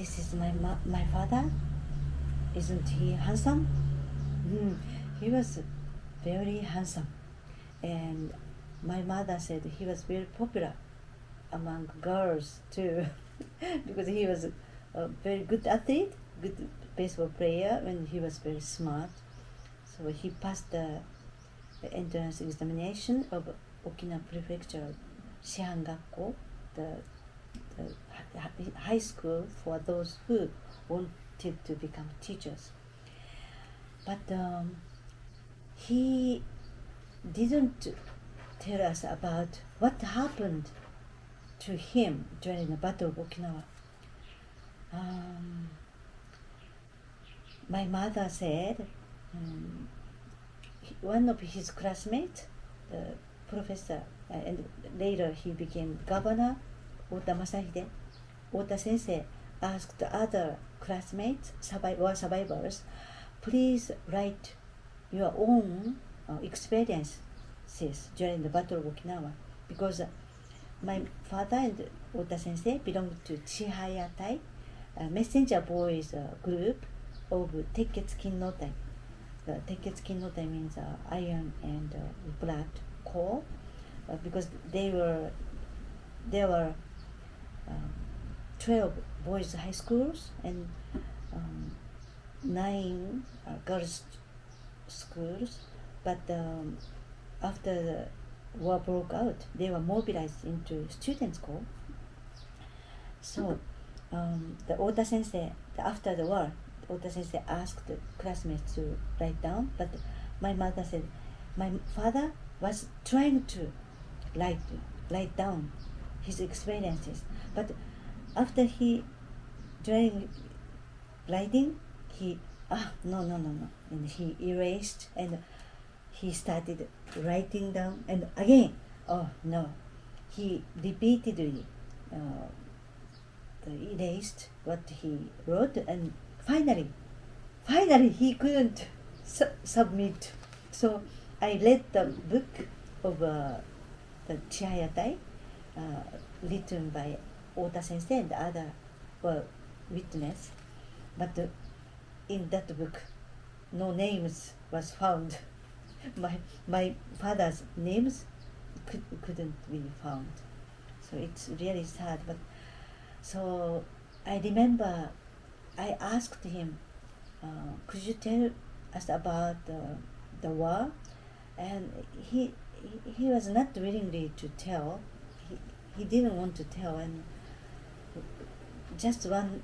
this is my father. Isn't he handsome? He was very handsome, and my mother said he was very popular among girls too, because he was a very good athlete, good baseball player, and he was very smart. So he passed the entrance examination of Okinawa prefectural Shihan Gakko, the high school for those who wanted to become teachers. But he didn't tell us about what happened to him during the Battle of Okinawa. My mother said one of his classmates, the professor, and later he became governor, Ota Masahide, Ota Sensei, asked other classmates, survivors, please write your own experiences during the Battle of Okinawa, because my father and Ota Sensei belonged to Chihayatai, messenger boys group of Tekketsukin no Tai. Tekketsukin no Tai means iron and blood core, because there were 12 boys high schools and 9 girls schools, but after the war broke out, they were mobilized into students' corps. So the Ota Sensei, after the war, Ota Sensei asked the classmates to write down, but my mother said my father was trying to write down his experiences, but after during writing, no, and he erased and he started writing down, and again, he repeatedly erased what he wrote, and finally he couldn't submit. So I read the book of the Chihayatai, written by Ota Sensei and other witness, but in that book no names was found. My father's names couldn't be found, so it's really sad. But so I remember I asked him, could you tell us about the war, and he was not willingly to tell. He didn't want to tell, and just one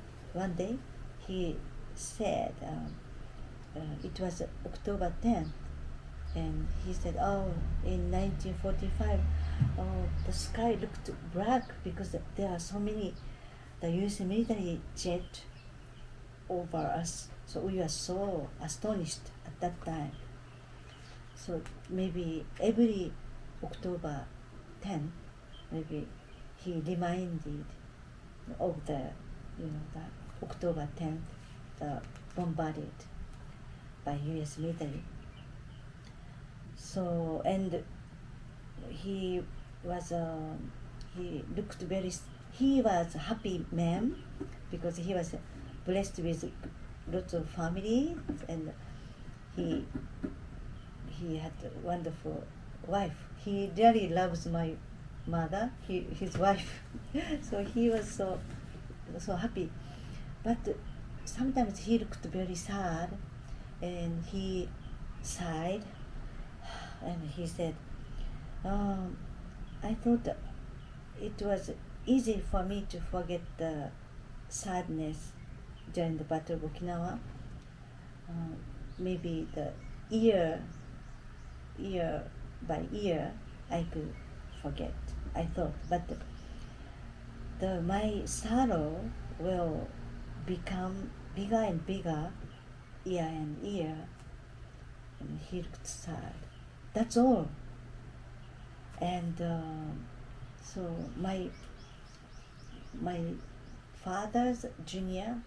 day he said it was October 10th, and he said, in 1945, the sky looked black because there are so many the U.S. military jet over us, so we were so astonished at that time. So maybe every October 10th, maybe he reminded of the October 10th, the bombarded by U.S. military. So, and he was a happy man because he was blessed with lots of family, and he had a wonderful wife. He really loves my mother, his wife. So he was so happy. But sometimes he looked very sad, and he sighed, and he said, I thought it was easy for me to forget the sadness during the Battle of Okinawa. Maybe the year by year I could forget, I thought, but my sorrow will become bigger and bigger year and year, and he looked sad. That's all. And so my father's junior,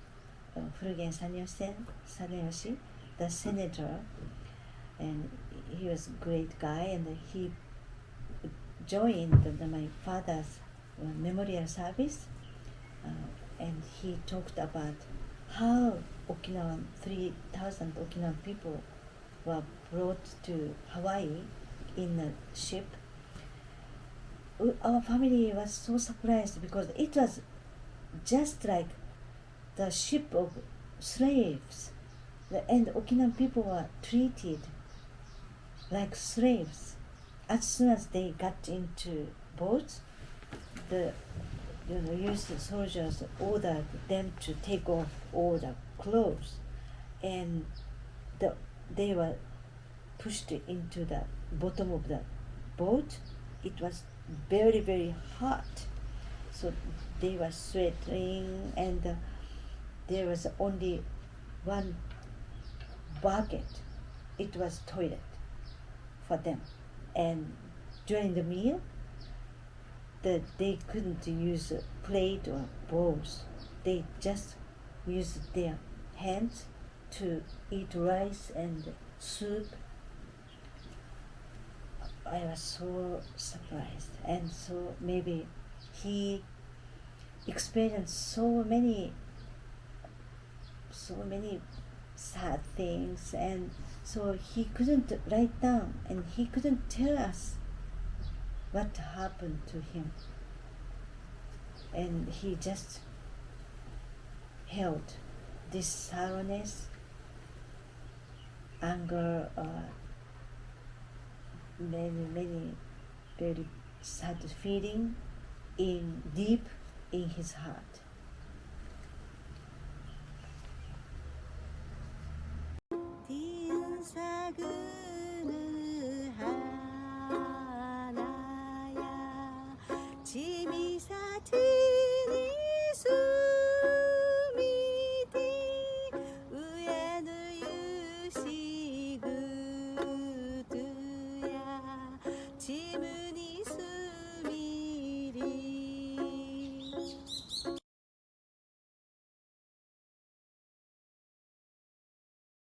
Furugen Saneyoshi, the senator, and he was a great guy, and he joined my father's memorial service and he talked about how Okinawan 3,000 Okinawan people were brought to Hawaii in a ship. Our family was so surprised because it was just like the ship of slaves, and Okinawan people were treated like slaves. As soon as they got into boats, the used soldiers ordered them to take off all the clothes, and they were pushed into the bottom of the boat. It was very, very hot, so they were sweating, and there was only one bucket. It was toilet for them, and during the meal, they couldn't use a plate or bowls. They just used their hands to eat rice and soup. I was so surprised, and so maybe he experienced so many sad things, and so he couldn't write down, and he couldn't tell us what happened to him, and he just held this sourness, anger, many very sad feeling deep in his heart. 짐을